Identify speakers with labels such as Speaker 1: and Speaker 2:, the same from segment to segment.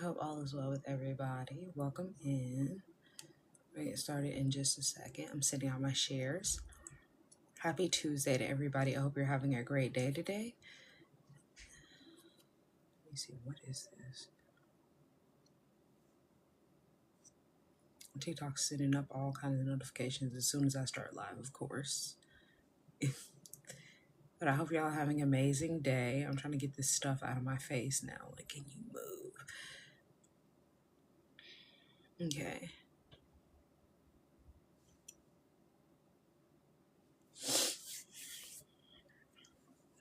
Speaker 1: hope all is well with everybody. Welcome in. We'll get started in just a second. I'm sitting on my shares. Happy Tuesday to everybody. I hope you're having a great day today. Let me see, what is this? TikTok's sending up all kinds of notifications as soon as I start live, of course. But I hope y'all having an amazing day. I'm trying to get this stuff out of my face now. Like, can you move? Okay.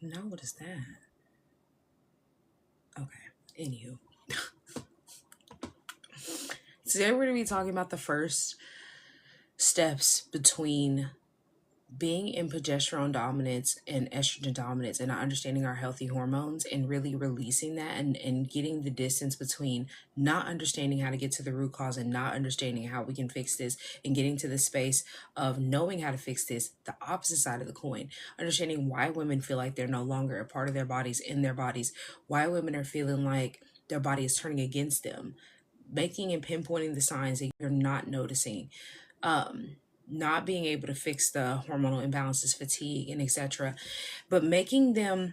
Speaker 1: No, what is that? Okay. Anywho. Today we're going to be talking about the first steps between being in progesterone dominance and estrogen dominance and understanding our healthy hormones and really releasing that and getting the distance between not understanding how to get to the root cause and not understanding how we can fix this and getting to the space of knowing how to fix this, the opposite side of the coin, understanding why women feel like they're no longer a part of their bodies, in their bodies, why women are feeling like their body is turning against them, making and pinpointing the signs that you're not noticing, not being able to fix the hormonal imbalances, fatigue, and etc., but making them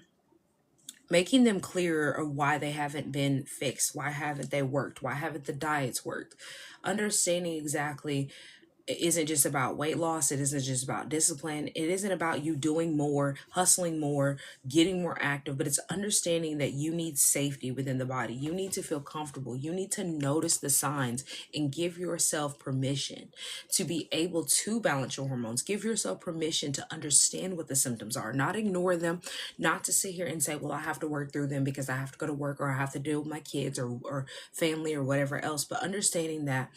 Speaker 1: clearer of why they haven't been fixed, why haven't they worked, why haven't the diets worked, understanding exactly. It isn't just about weight loss. It isn't just about discipline. It isn't about you doing more, hustling more, getting more active, but it's understanding that you need safety within the body. You need to feel comfortable. You need to notice the signs and give yourself permission to be able to balance your hormones. Give yourself permission to understand what the symptoms are, not ignore them, not to sit here and say, well, I have to work through them because I have to go to work or I have to deal with my kids or family or whatever else, but understanding that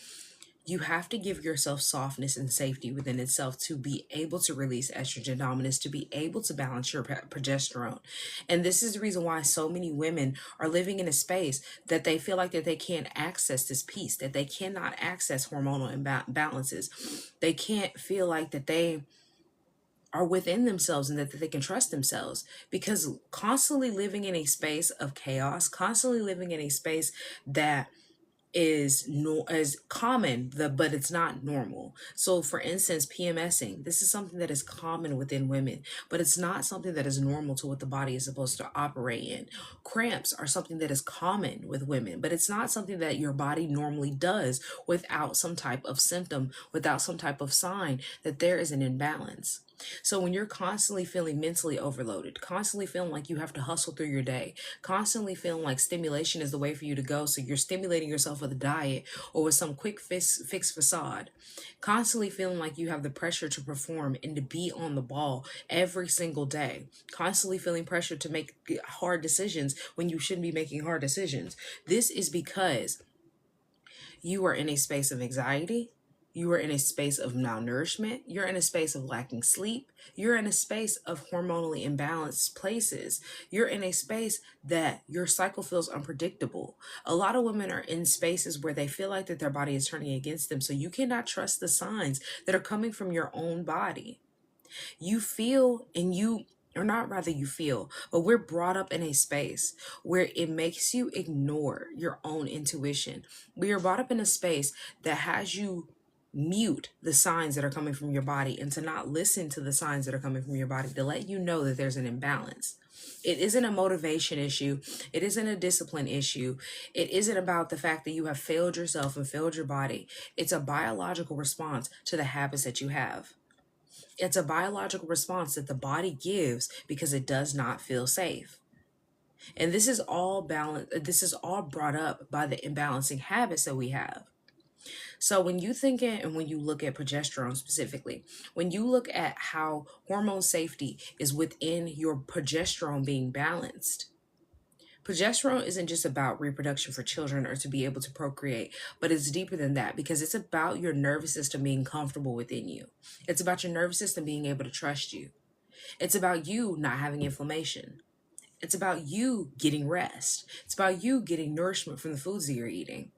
Speaker 1: you have to give yourself softness and safety within itself to be able to release estrogen dominance, to be able to balance your progesterone. And this is the reason why so many women are living in a space that they feel like that they can't access this piece, that they cannot access hormonal imbalances. They can't feel like that they are within themselves and that they can trust themselves, because constantly living in a space of chaos, constantly living in a space that is common, but it's not normal. So for instance, PMSing, this is something that is common within women, but it's not something that is normal to what the body is supposed to operate in. Cramps are something that is common with women, but it's not something that your body normally does without some type of symptom, without some type of sign that there is an imbalance. So when you're constantly feeling mentally overloaded, constantly feeling like you have to hustle through your day, constantly feeling like stimulation is the way for you to go, so you're stimulating yourself with a diet or with some quick fix facade, constantly feeling like you have the pressure to perform and to be on the ball every single day, constantly feeling pressure to make hard decisions when you shouldn't be making hard decisions. This is because you are in a space of anxiety. You are in a space of malnourishment. You're in a space of lacking sleep. You're in a space of hormonally imbalanced places. You're in a space that your cycle feels unpredictable. A lot of women are in spaces where they feel like that their body is turning against them. So you cannot trust the signs that are coming from your own body. You feel and you or not rather you feel, but we're brought up in a space where it makes you ignore your own intuition. We are brought up in a space that has you mute the signs that are coming from your body and to not listen to the signs that are coming from your body, to let you know that there's an imbalance. It isn't a motivation issue. It isn't a discipline issue. It isn't about the fact that you have failed yourself and failed your body. It's a biological response to the habits that you have. It's a biological response that the body gives because it does not feel safe. And this is all brought up by the imbalancing habits that we have. So when you think and when you look at progesterone specifically, when you look at how hormone safety is within your progesterone being balanced, progesterone isn't just about reproduction for children or to be able to procreate, but it's deeper than that, because it's about your nervous system being comfortable within you. It's about your nervous system being able to trust you. It's about you not having inflammation. It's about you getting rest. It's about you getting nourishment from the foods that you're eating.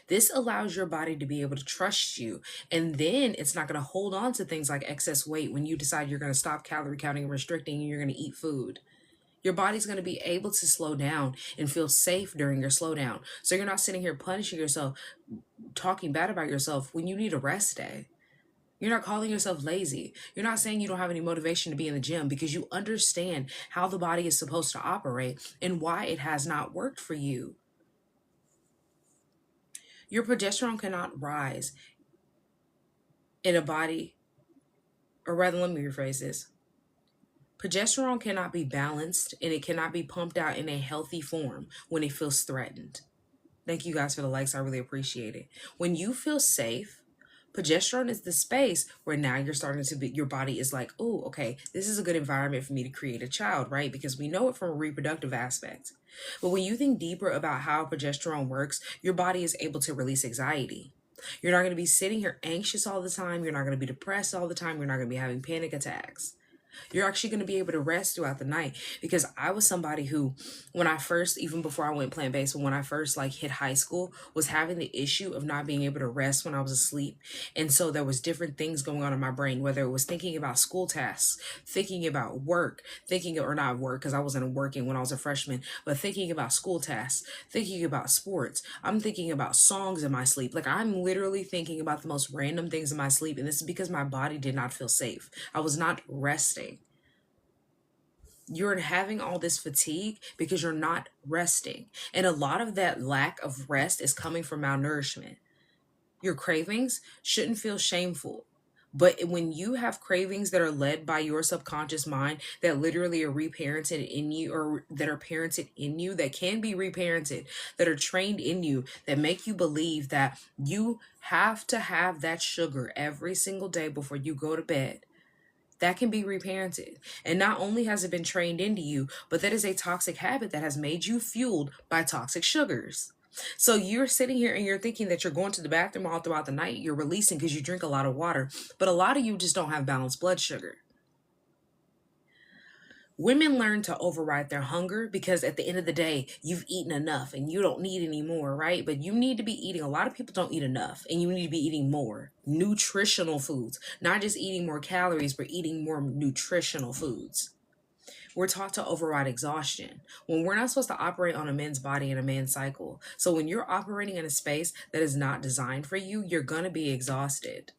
Speaker 1: This allows your body to be able to trust you. And then it's not going to hold on to things like excess weight when you decide you're going to stop calorie counting and restricting and you're going to eat food. Your body's going to be able to slow down and feel safe during your slowdown. So you're not sitting here punishing yourself, talking bad about yourself when you need a rest day. You're not calling yourself lazy. You're not saying you don't have any motivation to be in the gym because you understand how the body is supposed to operate and why it has not worked for you. Your progesterone cannot rise in a body, or rather, let me rephrase this. Progesterone cannot be balanced and it cannot be pumped out in a healthy form when it feels threatened. Thank you guys for the likes. I really appreciate it. When you feel safe, progesterone is the space where now you're starting to be, your body is like, oh, okay, this is a good environment for me to create a child, right? Because we know it from a reproductive aspect. But when you think deeper about how progesterone works, your body is able to release anxiety. You're not going to be sitting here anxious all the time. You're not going to be depressed all the time. You're not going to be having panic attacks. You're actually going to be able to rest throughout the night, because I was somebody who, when I first, even before I went plant-based, when I first like hit high school, was having the issue of not being able to rest when I was asleep. And so there was different things going on in my brain, whether it was thinking about school tasks, thinking about work, or not work, because I wasn't working when I was a freshman, but thinking about school tasks, thinking about sports. I'm thinking about songs in my sleep. Like, I'm literally thinking about the most random things in my sleep. And this is because my body did not feel safe. I was not resting. You're having all this fatigue because you're not resting. And a lot of that lack of rest is coming from malnourishment. Your cravings shouldn't feel shameful. But when you have cravings that are led by your subconscious mind that literally are reparented in you, or that are parented in you, that can be reparented, that are trained in you, that make you believe that you have to have that sugar every single day before you go to bed, that can be reparented. And not only has it been trained into you, but that is a toxic habit that has made you fueled by toxic sugars. So you're sitting here and you're thinking that you're going to the bathroom all throughout the night. You're releasing because you drink a lot of water, but a lot of you just don't have balanced blood sugar. Women learn to override their hunger because at the end of the day, you've eaten enough and you don't need any more, right? But you need to be eating. A lot of people don't eat enough, and you need to be eating more nutritional foods, not just eating more calories, but eating more nutritional foods. We're taught to override exhaustion when we're not supposed to operate on a man's body and a man's cycle. So when you're operating in a space that is not designed for you, you're going to be exhausted.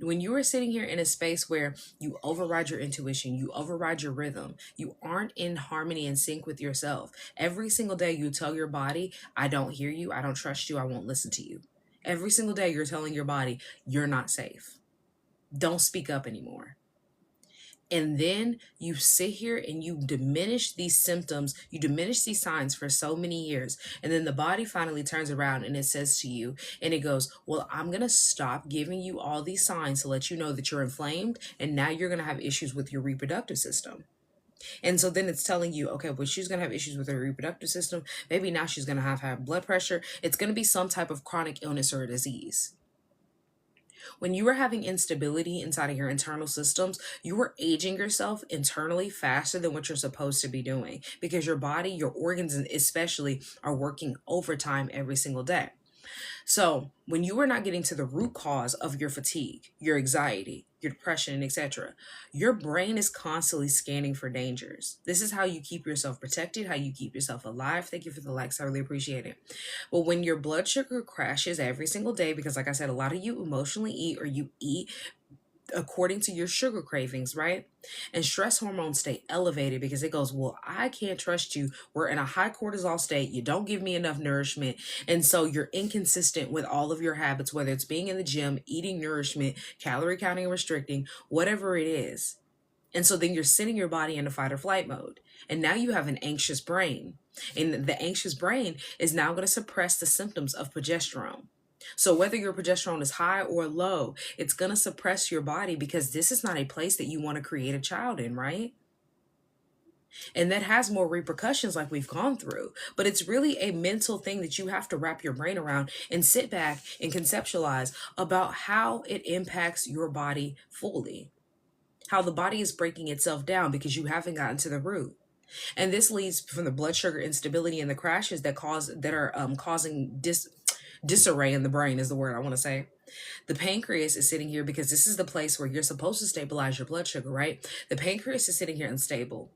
Speaker 1: When you are sitting here in a space where you override your intuition, you override your rhythm, you aren't in harmony and sync with yourself. Every single day you tell your body, I don't hear you, I don't trust you, I won't listen to you. Every single day you're telling your body, you're not safe. Don't speak up anymore. And then you sit here and you diminish these symptoms, you diminish these signs for so many years. And then the body finally turns around and it says to you, and it goes, well, I'm going to stop giving you all these signs to let you know that you're inflamed. And now you're going to have issues with your reproductive system. And so then it's telling you, okay, well, she's going to have issues with her reproductive system. Maybe now she's going to have high blood pressure. It's going to be some type of chronic illness or a disease. When you are having instability inside of your internal systems, you are aging yourself internally faster than what you're supposed to be doing, because your body, your organs especially, are working overtime every single day. So when you are not getting to the root cause of your fatigue, your anxiety, your depression, and etc., your brain is constantly scanning for dangers. This is how you keep yourself protected, how you keep yourself alive. Thank you for the likes. I really appreciate it. But when your blood sugar crashes every single day, because like I said, a lot of you emotionally eat, or you eat according to your sugar cravings, right? And stress hormones stay elevated because it goes, well, I can't trust you. We're in a high cortisol state. You don't give me enough nourishment. And so you're inconsistent with all of your habits, whether it's being in the gym, eating nourishment, calorie counting and restricting, whatever it is. And so then you're sending your body into fight or flight mode. And now you have an anxious brain. And the anxious brain is now going to suppress the symptoms of progesterone. So whether your progesterone is high or low, it's going to suppress your body, because this is not a place that you want to create a child in, right? And that has more repercussions like we've gone through. But it's really a mental thing that you have to wrap your brain around and sit back and conceptualize about how it impacts your body fully. How the body is breaking itself down because you haven't gotten to the root. And this leads from the blood sugar instability and the crashes that are causing disarray in the brain is the word I want to say. The pancreas is sitting here because this is the place where you're supposed to stabilize your blood sugar, right? The pancreas is sitting here unstable.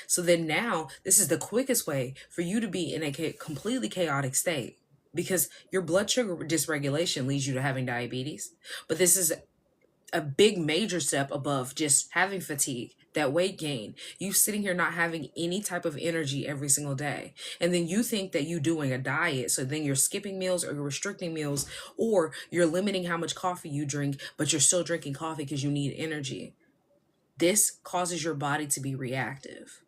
Speaker 1: So then now this is the quickest way for you to be in a completely chaotic state, because your blood sugar dysregulation leads you to having diabetes. But this is a big major step above just having fatigue, that weight gain, you sitting here not having any type of energy every single day. And then you think that you doing a diet, so then you're skipping meals or you're restricting meals, or you're limiting how much coffee you drink, but you're still drinking coffee because you need energy. This causes your body to be reactive.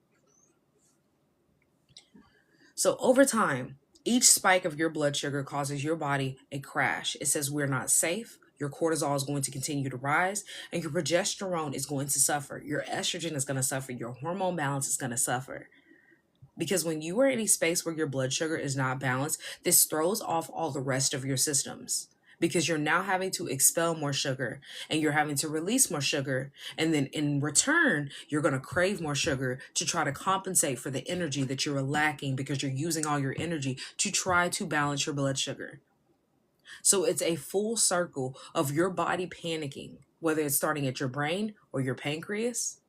Speaker 1: So over time, each spike of your blood sugar causes your body a crash. It says we're not safe. Your cortisol is going to continue to rise, and your progesterone is going to suffer. Your estrogen is going to suffer. Your hormone balance is going to suffer. Because when you are in a space where your blood sugar is not balanced, this throws off all the rest of your systems, because you're now having to expel more sugar and you're having to release more sugar. And then in return, you're going to crave more sugar to try to compensate for the energy that you're lacking, because you're using all your energy to try to balance your blood sugar. So it's a full circle of your body panicking, whether it's starting at your brain or your pancreas.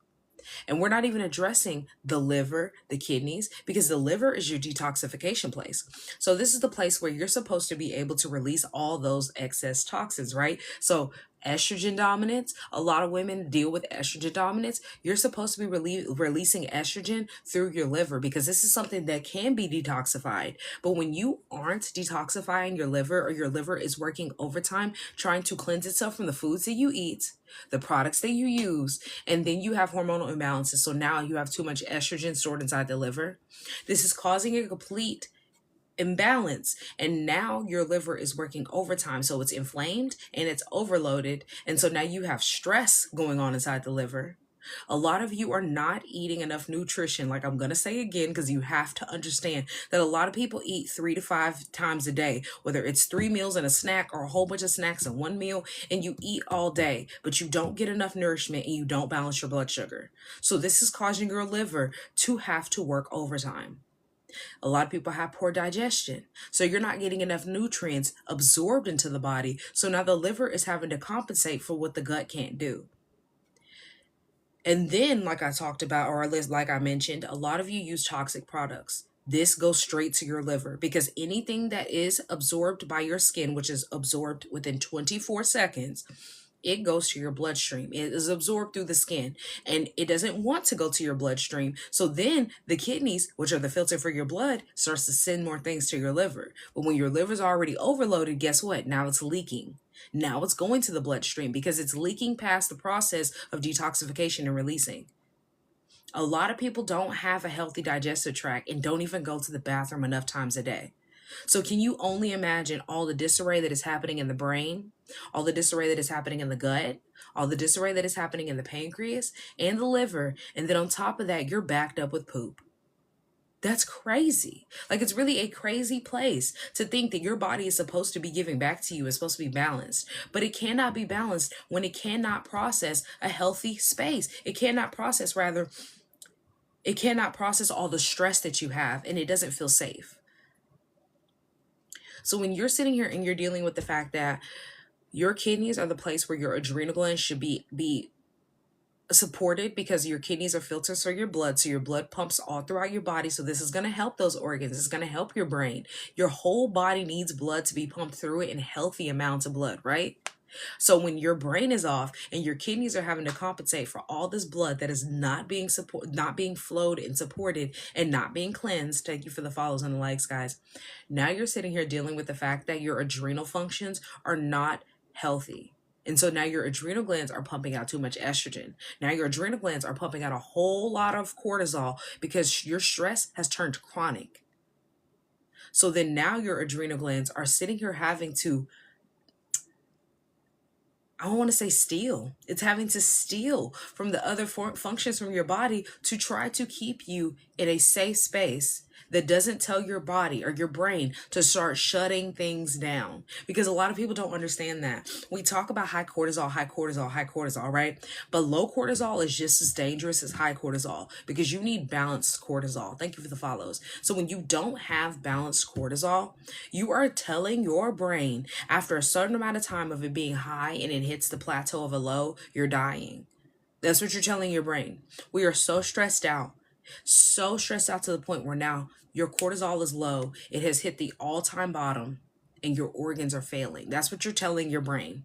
Speaker 1: And we're not even addressing the liver, the kidneys, because the liver is your detoxification place. So this is the place where you're supposed to be able to release all those excess toxins, right? So estrogen dominance, a lot of women deal with estrogen dominance. You're supposed to be releasing estrogen through your liver, because this is something that can be detoxified. But when you aren't detoxifying your liver, or your liver is working overtime trying to cleanse itself from the foods that you eat, the products that you use, and then you have hormonal imbalances. So now you have too much estrogen stored inside the liver. This is causing a complete imbalance, and now your liver is working overtime, so it's inflamed and it's overloaded, and so now you have stress going on inside the liver. A lot of you are not eating enough nutrition. Like I'm going to say again, because you have to understand that a lot of people eat 3 to 5 times a day, whether it's 3 meals and a snack, or a whole bunch of snacks and 1 meal, and you eat all day, but you don't get enough nourishment and you don't balance your blood sugar. So this is causing your liver to have to work overtime. A lot of people have poor digestion, so you're not getting enough nutrients absorbed into the body. So now the liver is having to compensate for what the gut can't do. And then, like I talked about, or like I mentioned, a lot of you use toxic products. This goes straight to your liver, because anything that is absorbed by your skin, which is absorbed within 24 seconds, it goes to your bloodstream. It is absorbed through the skin, and it doesn't want to go to your bloodstream. So then the kidneys, which are the filter for your blood, starts to send more things to your liver. But when your liver's already overloaded, guess what? Now it's leaking. Now it's going to the bloodstream, because it's leaking past the process of detoxification and releasing. A lot of people don't have a healthy digestive tract and don't even go to the bathroom enough times a day. So can you only imagine all the disarray that is happening in the brain, all the disarray that is happening in the gut, all the disarray that is happening in the pancreas and the liver, and then on top of that, you're backed up with poop. That's crazy. Like, it's really a crazy place to think that your body is supposed to be giving back to you. It's supposed to be balanced, but it cannot be balanced when it cannot process a healthy space. It cannot process all the stress that you have, and it doesn't feel safe. So when you're sitting here and you're dealing with the fact that your kidneys are the place where your adrenal glands should be supported, because your kidneys are filters for your blood, so your blood pumps all throughout your body. So this is going to help those organs. It's going to help your brain. Your whole body needs blood to be pumped through it in healthy amounts of blood, right? So when your brain is off and your kidneys are having to compensate for all this blood that is not being flowed and supported and not being cleansed, thank you for the follows and the likes, guys. Now you're sitting here dealing with the fact that your adrenal functions are not healthy. And so now your adrenal glands are pumping out too much estrogen. Now your adrenal glands are pumping out a whole lot of cortisol, because your stress has turned chronic. So then now your adrenal glands are sitting here having to, I don't want to say steal. It's having to steal from the other functions from your body to try to keep you in a safe space that doesn't tell your body or your brain to start shutting things down. Because a lot of people don't understand that. We talk about high cortisol, right? But low cortisol is just as dangerous as high cortisol, because you need balanced cortisol. Thank you for the follows. So when you don't have balanced cortisol, you are telling your brain, after a certain amount of time of it being high and it hits the plateau of a low, you're dying. That's what you're telling your brain. We are so stressed out. So stressed out to the point where now your cortisol is low. It has hit the all-time bottom and your organs are failing. That's what you're telling your brain.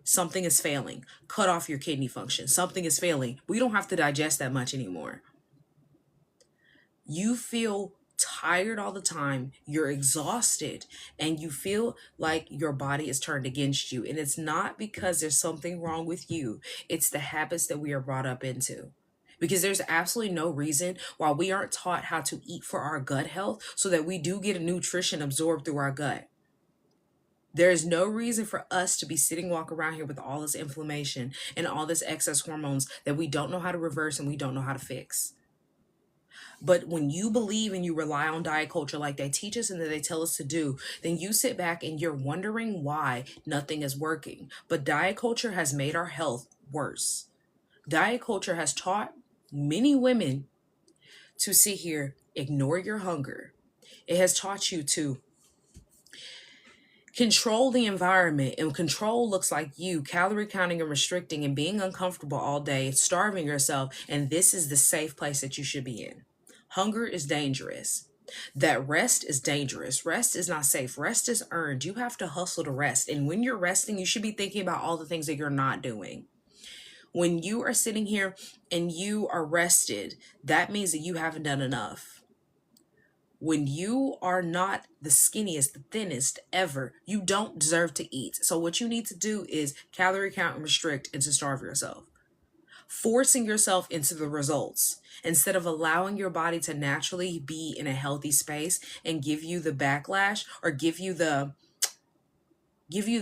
Speaker 1: Something is failing. Cut off your kidney function. Something is failing. We don't have to digest that much anymore. You feel tired all the time, you're exhausted, and you feel like your body is turned against you. And it's not because there's something wrong with you, it's the habits that we are brought up into. Because there's absolutely no reason why we aren't taught how to eat for our gut health so that we do get a nutrition absorbed through our gut. There is no reason for us to be sitting walk around here with all this inflammation and all this excess hormones that we don't know how to reverse and we don't know how to fix. But when you believe and you rely on diet culture like they teach us and that they tell us to do, then you sit back and you're wondering why nothing is working. But diet culture has made our health worse. Diet culture has taught many women to sit here, ignore your hunger. It has taught you to control the environment, and control looks like you calorie counting and restricting and being uncomfortable all day, starving yourself, and this is the safe place that you should be in. Hunger is dangerous. That rest is dangerous. Rest is not safe. Rest is earned. You have to hustle to rest. And when you're resting, you should be thinking about all the things that you're not doing. When you are sitting here and you are rested, that means that you haven't done enough. When you are not the skinniest, the thinnest ever, you don't deserve to eat. So what you need to do is calorie count and restrict and to starve yourself. Forcing yourself into the results instead of allowing your body to naturally be in a healthy space and give you the backlash or give you the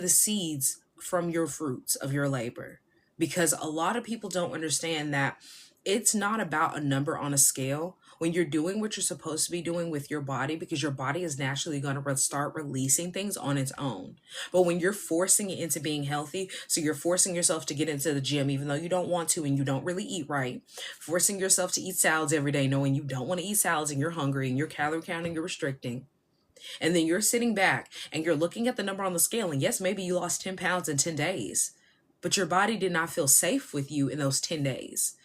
Speaker 1: seeds from your fruits of your labor. Because a lot of people don't understand that it's not about a number on a scale when you're doing what you're supposed to be doing with your body, because your body is naturally going to start releasing things on its own. But when you're forcing it into being healthy, so you're forcing yourself to get into the gym even though you don't want to and you don't really eat right, forcing yourself to eat salads every day knowing you don't want to eat salads and you're hungry and you're calorie counting, you're restricting. And then you're sitting back and you're looking at the number on the scale, and yes, maybe you lost 10 pounds in 10 days, but your body did not feel safe with you in those 10 days.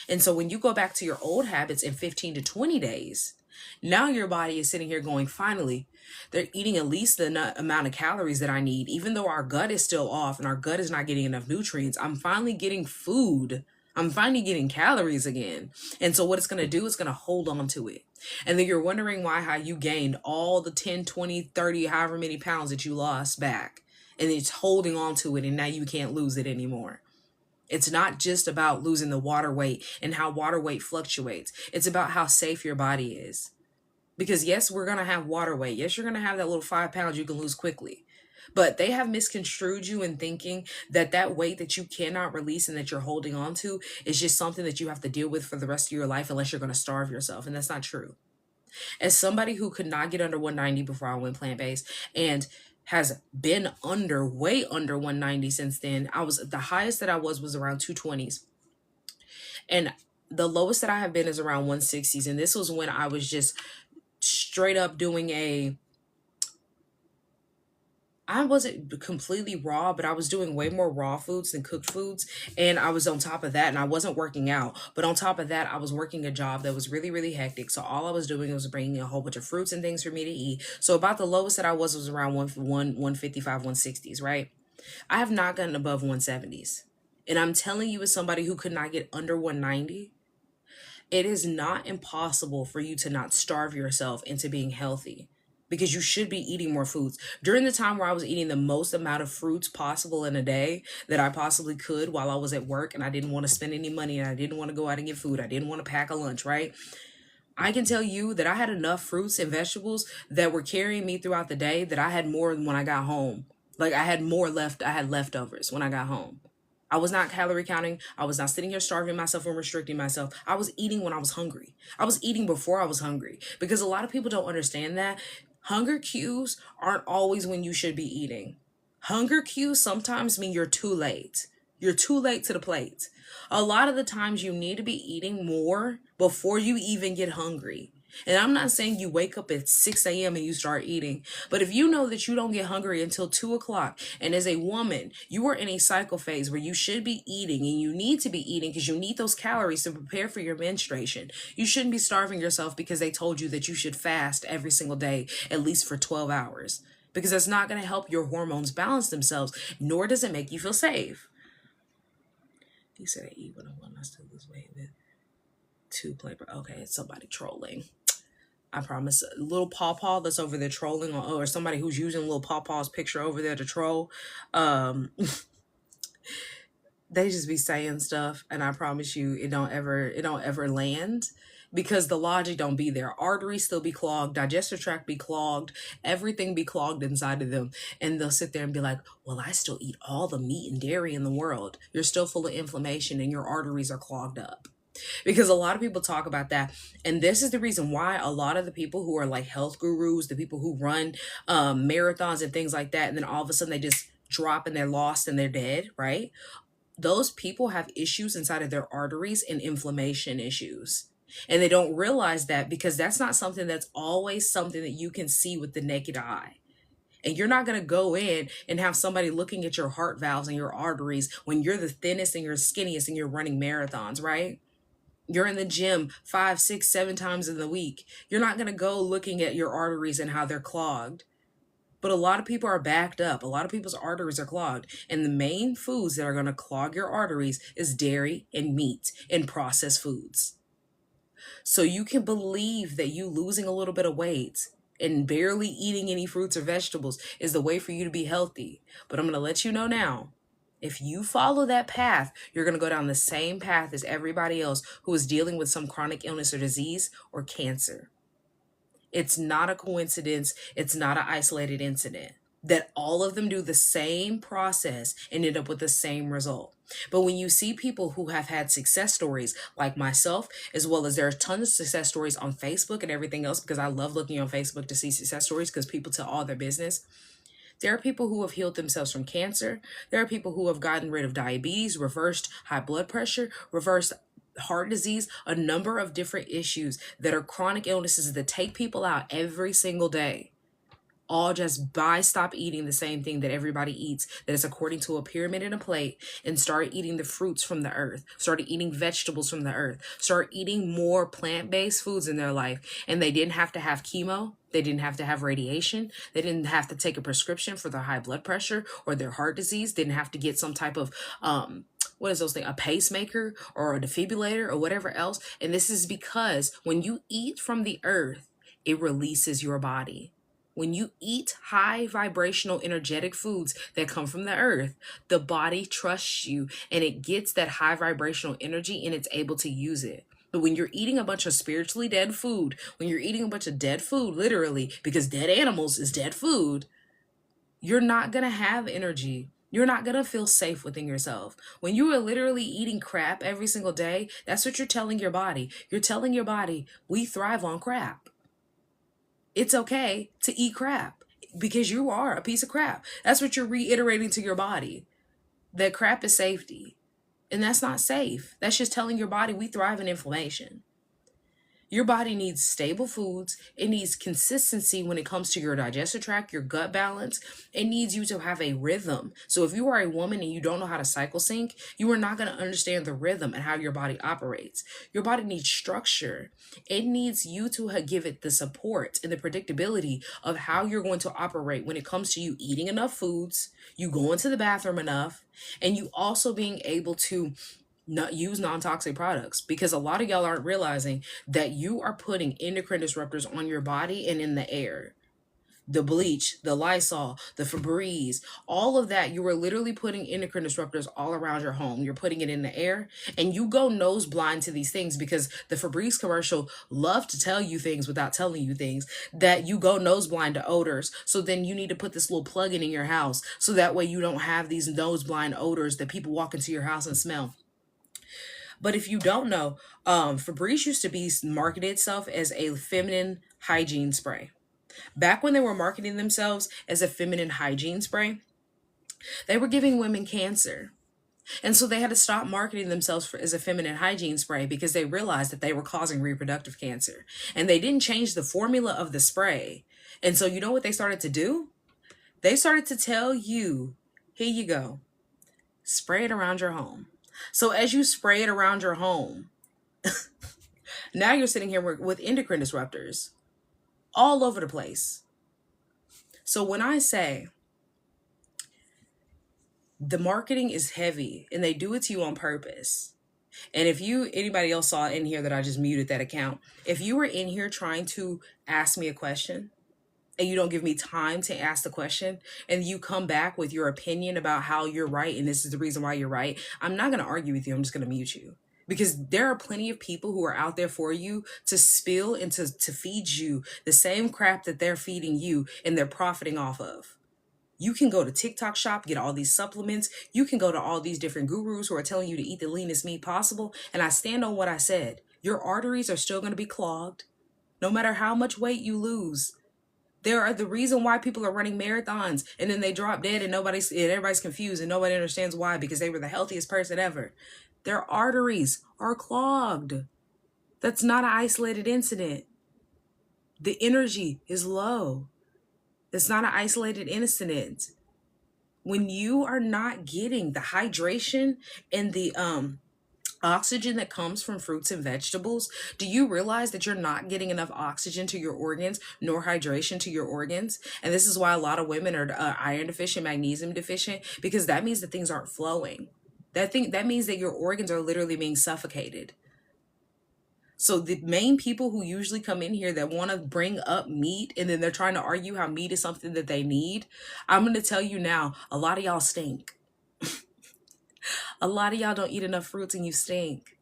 Speaker 1: And so when you go back to your old habits in 15 to 20 days, now your body is sitting here going, finally, they're eating at least the amount of calories that I need. Even though our gut is still off and our gut is not getting enough nutrients, I'm finally getting food. I'm finally getting calories again. And so what it's going to do is going to hold on to it. And then you're wondering how you gained all the 10, 20, 30, however many pounds that you lost back. And it's holding on to it, and now you can't lose it anymore. It's not just about losing the water weight and how water weight fluctuates. It's about how safe your body is. Because yes, we're going to have water weight. Yes, you're going to have that little 5 pounds you can lose quickly. But they have misconstrued you in thinking that that weight that you cannot release and that you're holding on to is just something that you have to deal with for the rest of your life unless you're going to starve yourself. And that's not true. As somebody who could not get under 190 before I went plant-based and has been way under 190 since then. The highest that I was around 220s. And the lowest that I have been is around 160s. And this was when I was just straight up doing I wasn't completely raw, but I was doing way more raw foods than cooked foods. And I was on top of that, and I wasn't working out. But on top of that, I was working a job that was really, really hectic. So all I was doing was bringing a whole bunch of fruits and things for me to eat. So about the lowest that I was around 155, 160s, right? I have not gotten above 170s. And I'm telling you, as somebody who could not get under 190, it is not impossible for you to not starve yourself into being healthy. Because you should be eating more foods. During the time where I was eating the most amount of fruits possible in a day that I possibly could while I was at work and I didn't want to spend any money and I didn't want to go out and get food, I didn't want to pack a lunch, right? I can tell you that I had enough fruits and vegetables that were carrying me throughout the day that I had more than when I got home. Like I had more left, I had leftovers when I got home. I was not calorie counting. I was not sitting here starving myself and restricting myself. I was eating when I was hungry. I was eating before I was hungry, because a lot of people don't understand that. Hunger cues aren't always when you should be eating. Hunger cues sometimes mean you're too late. You're too late to the plate. A lot of the times you need to be eating more before you even get hungry. And I'm not saying you wake up at 6 a.m. and you start eating, but if you know that you don't get hungry until 2 o'clock, and as a woman, you are in a cycle phase where you should be eating and you need to be eating because you need those calories to prepare for your menstruation. You shouldn't be starving yourself because they told you that you should fast every single day, at least for 12 hours, because that's not going to help your hormones balance themselves, nor does it make you feel safe. He said I eat when I want to still lose weight. Two play. Okay, it's somebody trolling. I promise. Little pawpaw that's over there trolling, or somebody who's using little pawpaw's picture over there to troll. They just be saying stuff, and I promise you, it don't ever land, because the logic don't be there. Arteries still be clogged, digestive tract be clogged, everything be clogged inside of them, and they'll sit there and be like, "Well, I still eat all the meat and dairy in the world." You're still full of inflammation, and your arteries are clogged up. Because a lot of people talk about that, and this is the reason why a lot of the people who are like health gurus, the people who run marathons and things like that, and then all of a sudden they just drop and they're lost and they're dead, right? Those people have issues inside of their arteries and inflammation issues, and they don't realize that, because that's not something that's always something that you can see with the naked eye. And you're not going to go in and have somebody looking at your heart valves and your arteries when you're the thinnest and you're skinniest and you're running marathons, right? You're in the gym 5, 6, 7 times in the week. You're not going to go looking at your arteries and how they're clogged. But a lot of people are backed up. A lot of people's arteries are clogged. And the main foods that are going to clog your arteries is dairy and meat and processed foods. So you can believe that you losing a little bit of weight and barely eating any fruits or vegetables is the way for you to be healthy. But I'm going to let you know now, if you follow that path, you're going to go down the same path as everybody else who is dealing with some chronic illness or disease or cancer. It's not a coincidence. It's not an isolated incident that all of them do the same process and end up with the same result. But when you see people who have had success stories like myself, as well as there are tons of success stories on Facebook and everything else, because I love looking on Facebook to see success stories because people tell all their business. There are people who have healed themselves from cancer. There are people who have gotten rid of diabetes, reversed high blood pressure, reversed heart disease, a number of different issues that are chronic illnesses that take people out every single day. All just by stop eating the same thing that everybody eats, that is according to a pyramid and a plate, and start eating the fruits from the earth, started eating vegetables from the earth, start eating more plant-based foods in their life. And they didn't have to have chemo. They didn't have to have radiation. They didn't have to take a prescription for their high blood pressure or their heart disease. Didn't have to get some type of, what is those things? A pacemaker or a defibrillator or whatever else. And this is because when you eat from the earth, it releases your body. When you eat high vibrational energetic foods that come from the earth, the body trusts you and it gets that high vibrational energy and it's able to use it. But when you're eating a bunch of spiritually dead food, when you're eating a bunch of dead food, literally, because dead animals is dead food, you're not going to have energy. You're not going to feel safe within yourself. When you are literally eating crap every single day, that's what you're telling your body. You're telling your body, we thrive on crap. It's okay to eat crap because you are a piece of crap. That's what you're reiterating to your body. That crap is safety. And that's not safe. That's just telling your body we thrive in inflammation. Your body needs stable foods. It needs consistency when it comes to your digestive tract, your gut balance. It needs you to have a rhythm. So if you are a woman and you don't know how to cycle sync, you are not going to understand the rhythm and how your body operates. Your body needs structure. It needs you to give it the support and the predictability of how you're going to operate when it comes to you eating enough foods, you going to the bathroom enough, and you also being able to not use non-toxic products, because a lot of y'all aren't realizing that you are putting endocrine disruptors on your body and in the air. The bleach, the Lysol, the Febreze, all of that, you are literally putting endocrine disruptors all around your home. You're putting it in the air, and you go nose blind to these things because the Febreze commercial love to tell you things without telling you things, that you go nose blind to odors. So then you need to put this little plug-in your house so that way you don't have these nose blind odors that people walk into your house and smell. But if you don't know, Febreze used to be marketed itself as a feminine hygiene spray. Back when they were marketing themselves as a feminine hygiene spray, they were giving women cancer. And so they had to stop marketing themselves as a feminine hygiene spray because they realized that they were causing reproductive cancer. And they didn't change the formula of the spray. And so you know what they started to do? They started to tell you, here you go, spray it around your home. So as you spray it around your home, now you're sitting here with endocrine disruptors all over the place. So when I say the marketing is heavy and they do it to you on purpose, and if anybody else saw in here that I just muted that account, if you were in here trying to ask me a question and you don't give me time to ask the question and you come back with your opinion about how you're right and this is the reason why you're right, I'm not going to argue with you. I'm just going to mute you. Because there are plenty of people who are out there for you to spill and to feed you the same crap that they're feeding you and they're profiting off of. You can go to TikTok shop, get all these supplements. You can go to all these different gurus who are telling you to eat the leanest meat possible. And I stand on what I said. Your arteries are still going to be clogged no matter how much weight you lose. There are the reason why people are running marathons and then they drop dead and everybody's confused and nobody understands why, because they were the healthiest person ever. Their arteries are clogged. That's not an isolated incident. The energy is low. It's not an isolated incident. When you are not getting the hydration and the oxygen that comes from fruits and vegetables, do you realize that you're not getting enough oxygen to your organs nor hydration to your organs? And this is why a lot of women are iron deficient, magnesium deficient, because that means that things aren't flowing. That means that your organs are literally being suffocated. So the main people who usually come in here that want to bring up meat and then they're trying to argue how meat is something that they need, I'm going to tell you now, a lot of y'all stink. A lot of y'all don't eat enough fruits and you stink.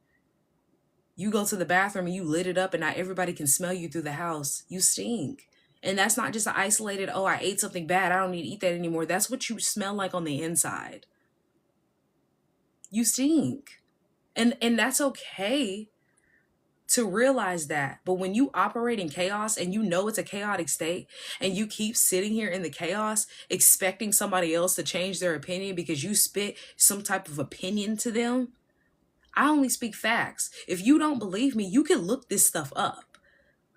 Speaker 1: You go to the bathroom and you lit it up and not everybody can smell you through the house. You stink. And that's not just an isolated, oh, I ate something bad, I don't need to eat that anymore. That's what you smell like on the inside. You stink. And that's okay to realize that. But when you operate in chaos and you know it's a chaotic state and you keep sitting here in the chaos expecting somebody else to change their opinion because you spit some type of opinion to them, I only speak facts. If you don't believe me, you can look this stuff up.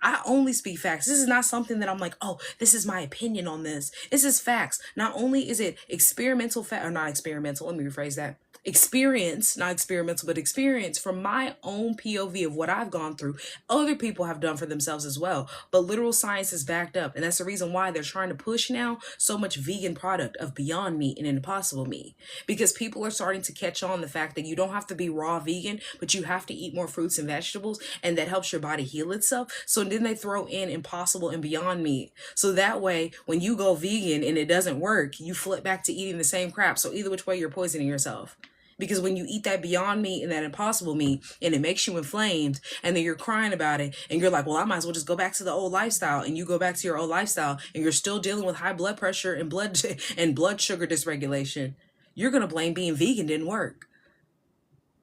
Speaker 1: I only speak facts. This is not something that I'm like, oh, this is my opinion on this. This is facts. Not only is it experimental fact, or not experimental, let me rephrase that. Experience, not experimental, but experience from my own POV of what I've gone through. Other people have done for themselves as well. But literal science is backed up. And that's the reason why they're trying to push now so much vegan product of Beyond Meat and Impossible Meat. Because people are starting to catch on the fact that you don't have to be raw vegan, but you have to eat more fruits and vegetables. And that helps your body heal itself. So then they throw in Impossible and Beyond Meat. So that way, when you go vegan and it doesn't work, you flip back to eating the same crap. So either which way, you're poisoning yourself. Because when you eat that Beyond Meat and that Impossible Meat and it makes you inflamed and then you're crying about it and you're like, well, I might as well just go back to the old lifestyle, and you go back to your old lifestyle and you're still dealing with high blood pressure and blood sugar dysregulation, you're going to blame being vegan didn't work.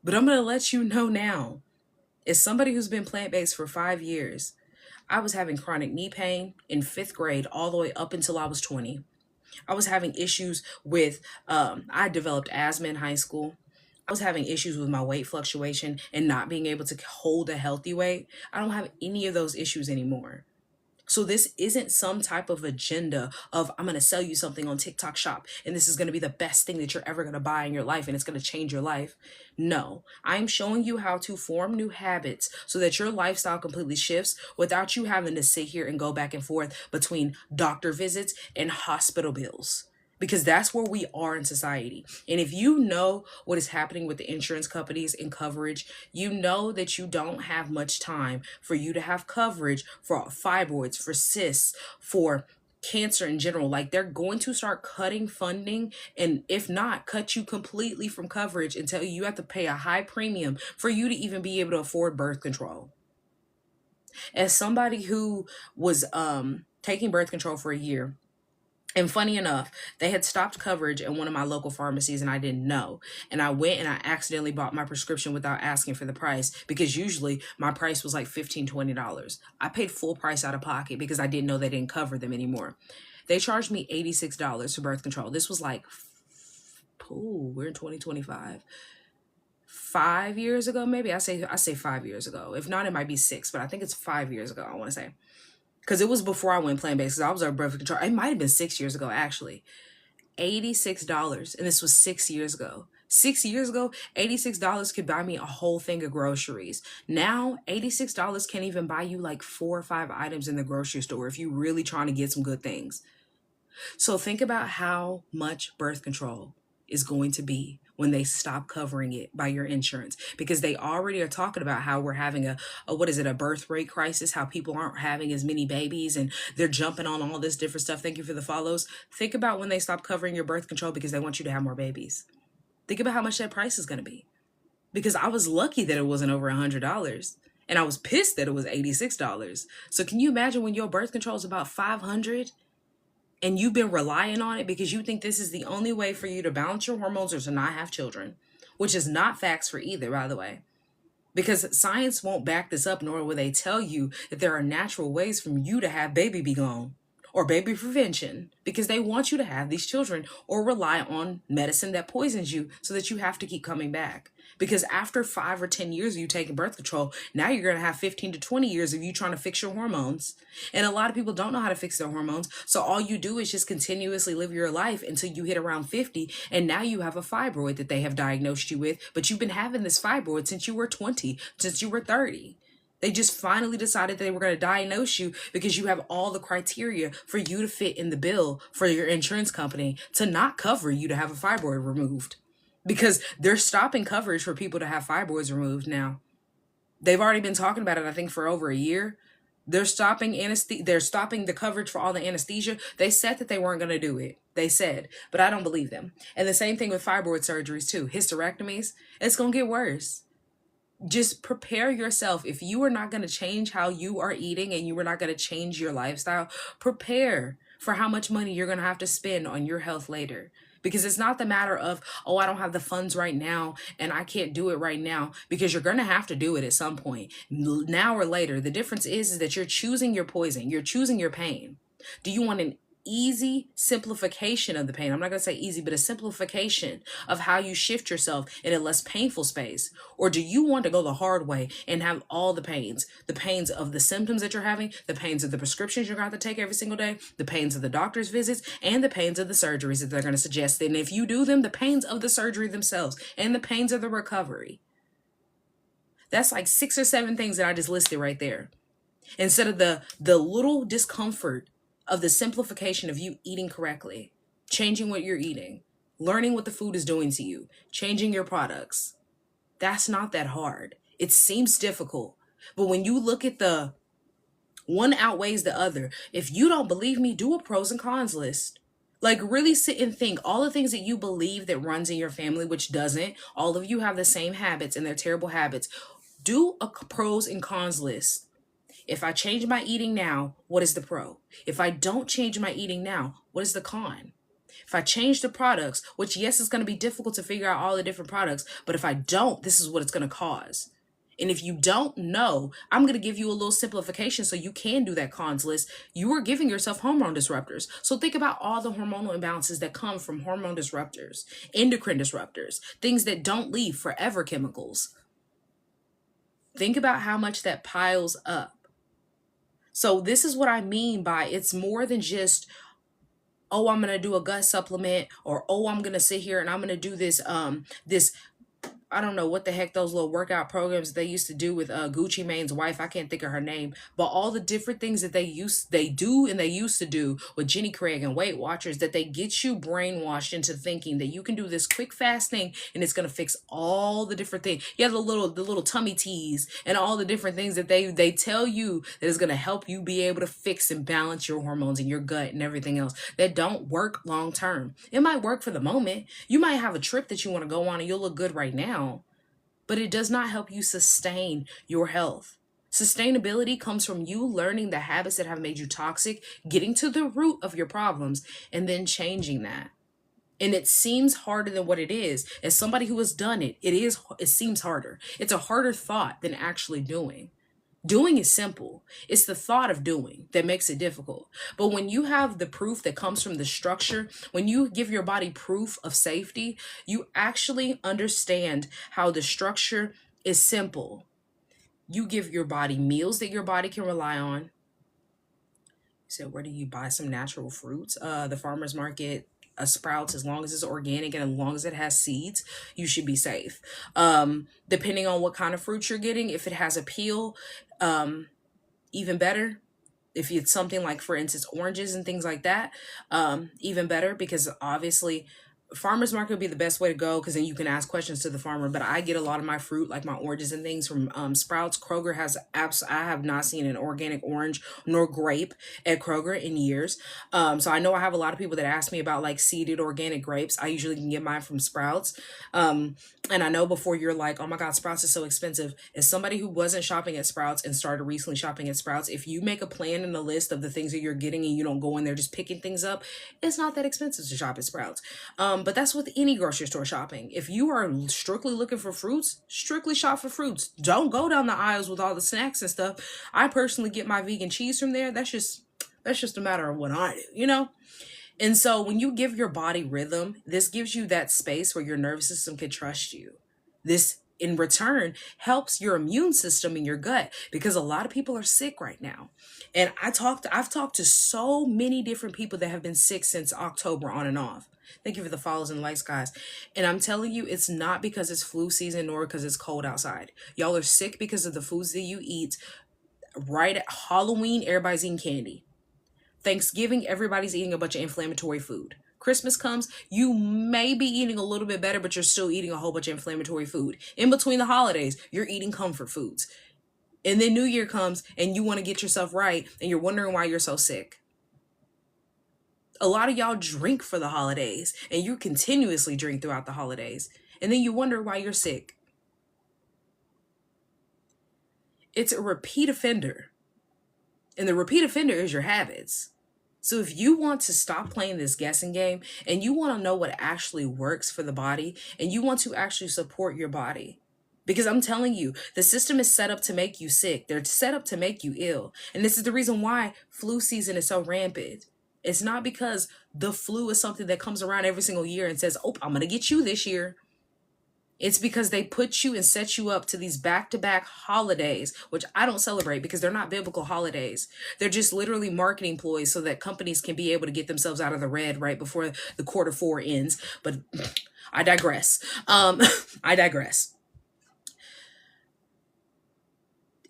Speaker 1: But I'm going to let you know now, as somebody who's been plant-based for 5 years, I was having chronic knee pain in 5th grade all the way up until I was 20. I was having issues with, I developed asthma in high school. I was having issues with my weight fluctuation and not being able to hold a healthy weight. I don't have any of those issues anymore. So this isn't some type of agenda of, I'm going to sell you something on TikTok shop and this is going to be the best thing that you're ever going to buy in your life and it's going to change your life. No, I'm showing you how to form new habits so that your lifestyle completely shifts without you having to sit here and go back and forth between doctor visits and hospital bills. Because that's where we are in society. And if you know what is happening with the insurance companies and coverage, you know that you don't have much time for you to have coverage for fibroids, for cysts, for cancer in general. Like, they're going to start cutting funding, and if not, cut you completely from coverage and tell you have to pay a high premium for you to even be able to afford birth control. As somebody who was taking birth control for a year, and funny enough, they had stopped coverage in one of my local pharmacies and I didn't know. And I went and I accidentally bought my prescription without asking for the price, because usually my price was like $15, $20. I paid full price out of pocket because I didn't know they didn't cover them anymore. They charged me $86 for birth control. This was like Ooh, we're in 2025. 5 years ago, maybe. I say 5 years ago. If not, it might be 6, but I think it's 5 years ago, I want to say. Because it was before I went plant-based. I was on birth control. It might have been 6 years ago, actually. $86. And this was 6 years ago. 6 years ago, $86 could buy me a whole thing of groceries. Now, $86 can't even buy you like 4 or 5 items in the grocery store if you're really trying to get some good things. So think about how much birth control is going to be when they stop covering it by your insurance, because they already are talking about how we're having a birth rate crisis, how people aren't having as many babies and they're jumping on all this different stuff. Thank you for the follows. Think about when they stop covering your birth control because they want you to have more babies. Think about how much that price is going to be, because I was lucky that it wasn't over $100 and I was pissed that it was $86. So can you imagine when your birth control is about $500? And you've been relying on it because you think this is the only way for you to balance your hormones or to not have children, which is not facts for either, by the way, because science won't back this up, nor will they tell you that there are natural ways for you to have baby be gone or baby prevention, because they want you to have these children or rely on medicine that poisons you so that you have to keep coming back. Because after 5 or 10 years of you taking birth control, now you're going to have 15 to 20 years of you trying to fix your hormones. And a lot of people don't know how to fix their hormones. So all you do is just continuously live your life until you hit around 50. And now you have a fibroid that they have diagnosed you with. But you've been having this fibroid since you were 20, since you were 30. They just finally decided they were going to diagnose you because you have all the criteria for you to fit in the bill for your insurance company to not cover you to have a fibroid removed. Because they're stopping coverage for people to have fibroids removed now. They've already been talking about it, I think, for over a year. They're stopping They're stopping the coverage for all the anesthesia. They said that they weren't going to do it. They said, but I don't believe them. And the same thing with fibroid surgeries too. Hysterectomies, it's going to get worse. Just prepare yourself. If you are not going to change how you are eating and you are not going to change your lifestyle, prepare for how much money you're going to have to spend on your health later. Because it's not the matter of, oh, I don't have the funds right now and I can't do it right now, because you're going to have to do it at some point, now or later. The difference is that you're choosing your poison. You're choosing your pain. Do you want an easy simplification of the pain? I'm not going to say easy, but a simplification of how you shift yourself in a less painful space. Or do you want to go the hard way and have all the pains of the symptoms that you're having, the pains of the prescriptions you're going to have to take every single day, the pains of the doctor's visits, and the pains of the surgeries that they're going to suggest. And if you do them, the pains of the surgery themselves and the pains of the recovery. That's like 6 or 7 things that I just listed right there. Instead of the little discomfort of the simplification of you eating correctly, changing what you're eating, learning what the food is doing to you, changing your products. That's not that hard. It seems difficult, but when you look at the one outweighs the other. If you don't believe me, do a pros and cons list. Like, really sit and think all the things that you believe that runs in your family, which doesn't. All of you have the same habits and they're terrible habits. Do a pros and cons list. If I change my eating now, what is the pro? If I don't change my eating now, what is the con? If I change the products, which yes, it's going to be difficult to figure out all the different products, but if I don't, this is what it's going to cause. And if you don't know, I'm going to give you a little simplification so you can do that cons list. You are giving yourself hormone disruptors. So think about all the hormonal imbalances that come from hormone disruptors, endocrine disruptors, things that don't leave forever chemicals. Think about how much that piles up. So this is what I mean by it's more than just, oh, I'm going to do a gut supplement, or, oh, I'm going to sit here and I'm going to do this, I don't know what the heck those little workout programs they used to do with Gucci Mane's wife. I can't think of her name, but all the different things that they used to do with Jenny Craig and Weight Watchers, that they get you brainwashed into thinking that you can do this quick, fast thing and it's going to fix all the different things. Yeah, the little tummy teas and all the different things that they tell you that is going to help you be able to fix and balance your hormones and your gut and everything else, that don't work long term. It might work for the moment. You might have a trip that you want to go on and you'll look good right now, but it does not help you sustain your health. Sustainability comes from you learning the habits that have made you toxic, getting to the root of your problems, and then changing that. And it seems harder than what it is. As somebody who has done it, it seems harder. It's a harder thought than actually doing. Doing is simple. It's the thought of doing that makes it difficult. But when you have the proof that comes from the structure, when you give your body proof of safety, you actually understand how the structure is simple. You give your body meals that your body can rely on. So where do you buy some natural fruits? The farmer's market, sprouts, as long as it's organic and as long as it has seeds, you should be safe. Depending on what kind of fruit you're getting, if it has a peel, even better. If it's something like, for instance, oranges and things like that, even better, because obviously farmers market would be the best way to go, because then you can ask questions to the farmer. But I get a lot of my fruit, like my oranges and things, from Sprouts. Kroger has apps. I have not seen an organic orange nor grape at Kroger in years. So I know I have a lot of people that ask me about like seeded organic grapes. I usually can get mine from Sprouts. And I know, before you're like, oh my God, Sprouts is so expensive, as somebody who wasn't shopping at Sprouts and started recently shopping at Sprouts, if you make a plan and a list of the things that you're getting and you don't go in there just picking things up, it's not that expensive to shop at Sprouts. But that's with any grocery store shopping. If you are strictly looking for fruits, strictly shop for fruits. Don't go down the aisles with all the snacks and stuff. I personally get my vegan cheese from there. That's just a matter of what I do, you know? And so when you give your body rhythm, this gives you that space where your nervous system can trust you. This, in return, helps your immune system in your gut, because a lot of people are sick right now. And I've talked to so many different people that have been sick since October, on and off. Thank you for the follows and likes, guys. And I'm telling you, it's not because it's flu season nor because it's cold outside. Y'all are sick because of the foods that you eat. Right at Halloween, everybody's eating candy. Thanksgiving, everybody's eating a bunch of inflammatory food. Christmas comes, you may be eating a little bit better, but you're still eating a whole bunch of inflammatory food. In between the holidays, you're eating comfort foods. And then New Year comes and you want to get yourself right and you're wondering why you're so sick. A lot of y'all drink for the holidays and you continuously drink throughout the holidays. And then you wonder why you're sick. It's a repeat offender. And the repeat offender is your habits. So if you want to stop playing this guessing game and you want to know what actually works for the body, and you want to actually support your body, because I'm telling you, the system is set up to make you sick. They're set up to make you ill. And this is the reason why flu season is so rampant. It's not because the flu is something that comes around every single year and says, oh, I'm going to get you this year. It's because they put you and set you up to these back-to-back holidays, which I don't celebrate because they're not biblical holidays. They're just literally marketing ploys so that companies can be able to get themselves out of the red right before the quarter four ends. But I digress. I digress.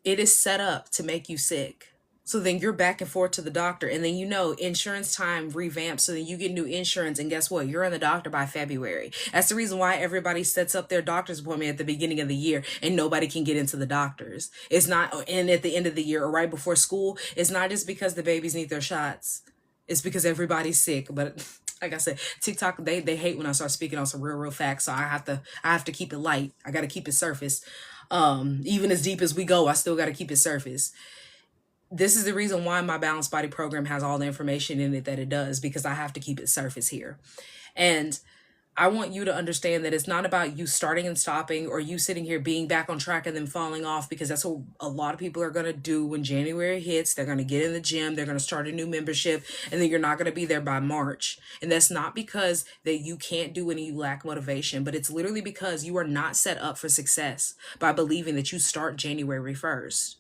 Speaker 1: It is set up to make you sick. So then you're back and forth to the doctor, and then insurance time revamps, so then you get new insurance, and guess what? You're in the doctor by February. That's the reason why everybody sets up their doctor's appointment at the beginning of the year, and nobody can get into the doctors. It's not, and at the end of the year or right before school, it's not just because the babies need their shots. It's because everybody's sick. But like I said, TikTok, they hate when I start speaking on some real facts, so I have to keep it light. I got to keep it surface. Even as deep as we go, I still got to keep it surface. This is the reason why my Balanced Body program has all the information in it that it does, because I have to keep it surface here. And I want you to understand that it's not about you starting and stopping, or you sitting here being back on track and then falling off, because that's what a lot of people are going to do when January hits. They're going to get in the gym, they're going to start a new membership, and then you're not going to be there by March. And that's not because that you can't do it and you lack motivation, but it's literally because you are not set up for success by believing that you start January 1st.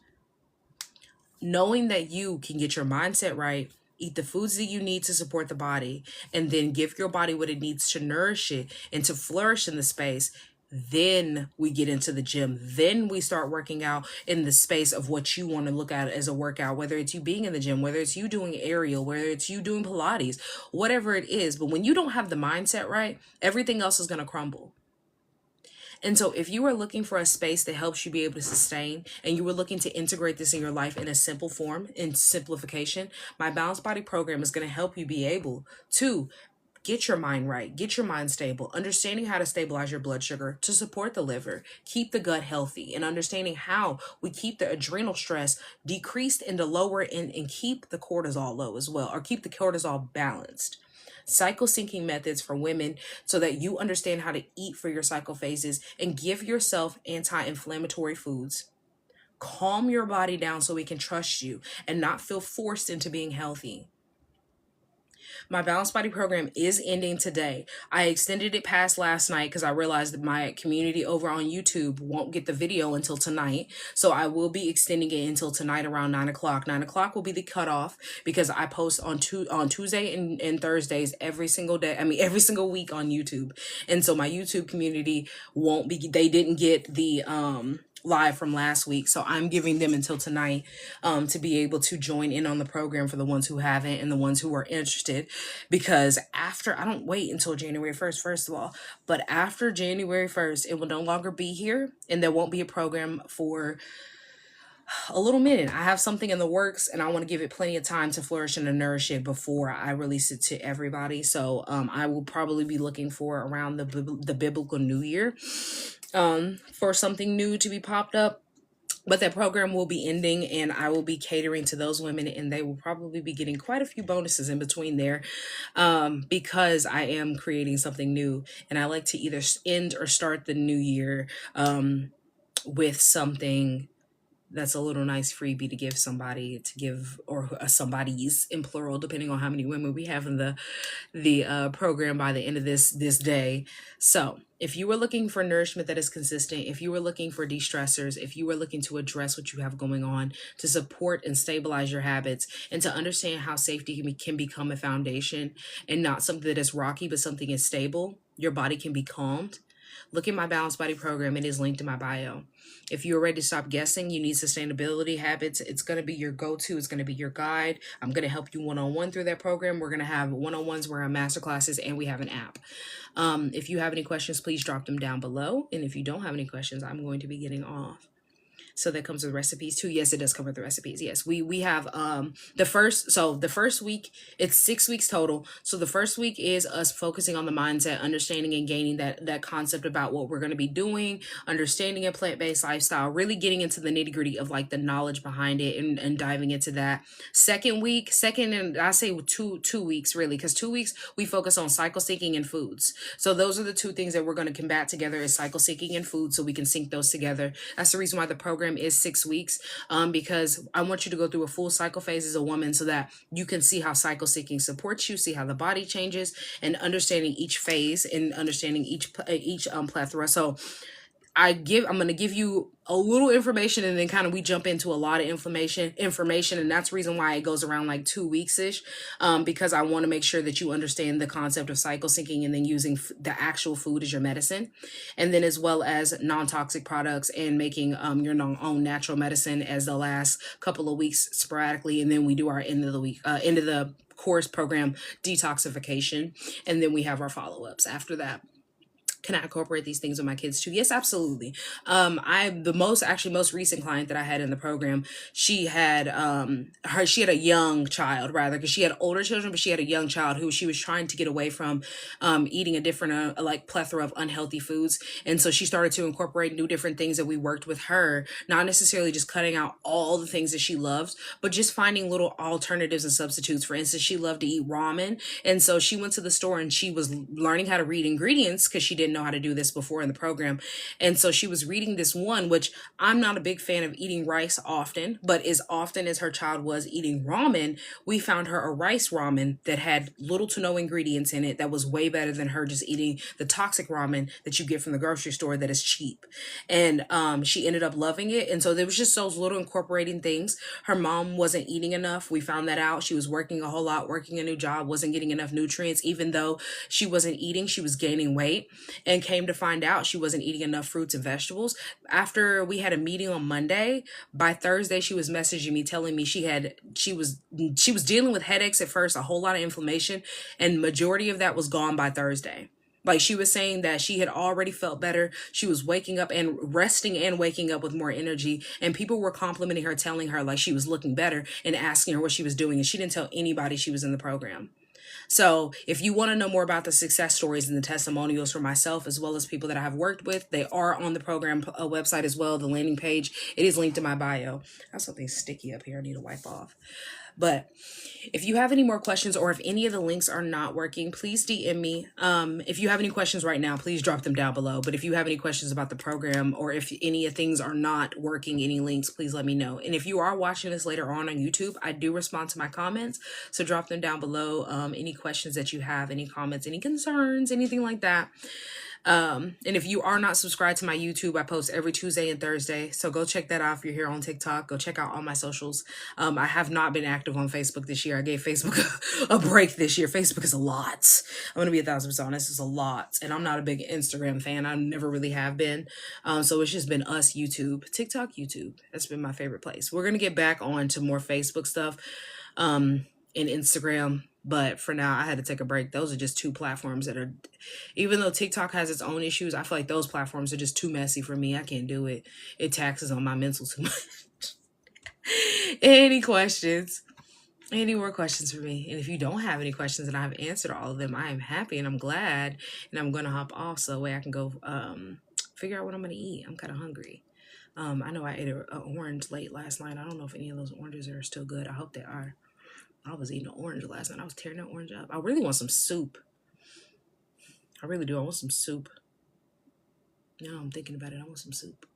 Speaker 1: Knowing that you can get your mindset right, eat the foods that you need to support the body, and then give your body what it needs to nourish it and to flourish in the space, then we get into the gym. Then we start working out in the space of what you want to look at as a workout, whether it's you being in the gym, whether it's you doing aerial, whether it's you doing Pilates, whatever it is. But when you don't have the mindset right, everything else is going to crumble. And so if you are looking for a space that helps you be able to sustain, and you were looking to integrate this in your life in a simple form, in simplification, my Balanced Body program is going to help you be able to get your mind right, get your mind stable, understanding how to stabilize your blood sugar to support the liver, keep the gut healthy, and understanding how we keep the adrenal stress decreased and to lower and keep the cortisol low as well, or keep the cortisol balanced. Cycle syncing methods for women, so that you understand how to eat for your cycle phases and give yourself anti-inflammatory foods, calm your body down so we can trust you and not feel forced into being healthy. My Balanced Body program is ending today. I extended it past last night because I realized that my community over on YouTube won't get the video until tonight. So I will be extending it until tonight around 9 o'clock. 9 o'clock will be the cutoff because I post on Tuesday and Thursdays every single day. I mean, every single week on YouTube. And so my YouTube community won't be, they didn't get the, live from last week, so I'm giving them until tonight to be able to join in on the program for the ones who haven't and the ones who are interested, because after, I don't wait until January 1st first of all, but after January 1st it will no longer be here and there won't be a program for a little minute. I have something in the works and I want to give it plenty of time to flourish and to nourish it before I release it to everybody. So I will probably be looking for around the biblical new year for something new to be popped up. But that program will be ending and I will be catering to those women, and they will probably be getting quite a few bonuses in between there because I am creating something new, and I like to either end or start the new year with something that's a little nice freebie to give somebody, to give, or somebody's in plural, depending on how many women we have in the program by the end of this day. So if you were looking for nourishment that is consistent, if you were looking for de-stressors, if you were looking to address what you have going on, to support and stabilize your habits, and to understand how safety can become a foundation and not something that is rocky, but something is stable, your body can be calmed, look at my Balanced Body program. It is linked in my bio. If you're ready to stop guessing, you need sustainability habits. It's going to be your go-to. It's going to be your guide. I'm going to help you one-on-one through that program. We're going to have one-on-ones, we're on masterclasses, and we have an app. If you have any questions, please drop them down below. And if you don't have any questions, I'm going to be getting off. So that comes with recipes too. Yes, it does come with the recipes. Yes, we have the first week, it's 6 weeks total. So the first week is us focusing on the mindset, understanding and gaining that concept about what we're going to be doing, understanding a plant-based lifestyle, really getting into the nitty-gritty of like the knowledge behind it and diving into that. Second, and I say two weeks really, because 2 weeks we focus on cycle syncing and foods. So those are the two things that we're going to combat together, is cycle syncing and food, so we can sync those together. That's the reason why the program is 6 weeks, because I want you to go through a full cycle phase as a woman so that you can see how cycle syncing supports you, see how the body changes, and understanding each phase and understanding each plethora. So I'm going to give you a little information, and then kind of we jump into a lot of information, and that's the reason why it goes around like 2 weeks-ish, because I want to make sure that you understand the concept of cycle syncing and then using the actual food as your medicine, and then as well as non-toxic products and making your own natural medicine as the last couple of weeks sporadically, and then we do our end of the course program detoxification, and then we have our follow-ups after that. Can I incorporate these things with my kids too? Yes, absolutely. The most recent client that I had in the program, she had she had a young child, rather, because she had older children, but she had a young child who she was trying to get away from eating a different like plethora of unhealthy foods. And so she started to incorporate new different things that we worked with her, not necessarily just cutting out all the things that she loves, but just finding little alternatives and substitutes. For instance, she loved to eat ramen. And so she went to the store and she was learning how to read ingredients because she didn't know how to do this before in the program. And so she was reading this one, which I'm not a big fan of eating rice often, but as often as her child was eating ramen, we found her a rice ramen that had little to no ingredients in it, that was way better than her just eating the toxic ramen that you get from the grocery store that is cheap. And she ended up loving it. And so there was just those little incorporating things. Her mom wasn't eating enough. We found that out. She was working a whole lot, working a new job, wasn't getting enough nutrients. Even though she wasn't eating, she was gaining weight, and came to find out she wasn't eating enough fruits and vegetables. After we had a meeting on Monday, by Thursday she was messaging me telling me she was dealing with headaches at first, a whole lot of inflammation, and majority of that was gone by Thursday. Like, she was saying that she had already felt better. She was waking up and resting and waking up with more energy. And people were complimenting her, telling her like she was looking better and asking her what she was doing. And she didn't tell anybody she was in the program. So if you want to know more about the success stories and the testimonials for myself, as well as people that I have worked with, they are on the program website as well, the landing page. It is linked in my bio. I have something sticky up here I need to wipe off. But if you have any more questions, or if any of the links are not working, please DM me. If you have any questions right now, please drop them down below. But if you have any questions about the program, or if any of things are not working, any links, please let me know. And if you are watching this later on YouTube, I do respond to my comments. So drop them down below. Any questions that you have, any comments, any concerns, anything like that. And if you are not subscribed to my YouTube, I post every Tuesday and Thursday. So go check that out. If you're here on TikTok, go check out all my socials. I have not been active on Facebook this year. I gave Facebook a break this year. Facebook is a lot. I'm going to be 1,000% honest. It's a lot. And I'm not a big Instagram fan. I never really have been. So it's just been us, YouTube, TikTok, YouTube. That's been my favorite place. We're going to get back on to more Facebook stuff, and Instagram. But for now, I had to take a break. Those are just two platforms that are, even though TikTok has its own issues, I feel like those platforms are just too messy for me. I can't do it. It taxes on my mental too much. Any questions? Any more questions for me? And if you don't have any questions and I've answered all of them, I am happy and I'm glad. And I'm going to hop off so that way I can go figure out what I'm going to eat. I'm kind of hungry. I know I ate an orange late last night. I don't know if any of those oranges are still good. I hope they are. I was eating an orange last night. I was tearing that orange up. I really want some soup. I really do. I want some soup. Now I'm thinking about it. I want some soup.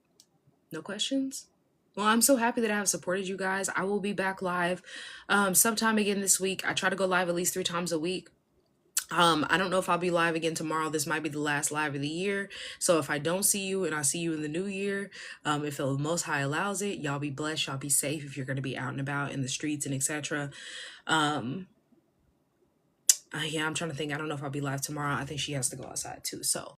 Speaker 1: No questions? Well, I'm so happy that I have supported you guys. I will be back live sometime again this week. I try to go live at least 3 times a week. I don't know if I'll be live again tomorrow. This might be the last live of the year. So if I don't see you and I see you in the new year, if the Most High allows it, y'all be blessed. Y'all be safe if you're going to be out and about in the streets and etc. Yeah, I'm trying to think. I don't know if I'll be live tomorrow. I think she has to go outside too. So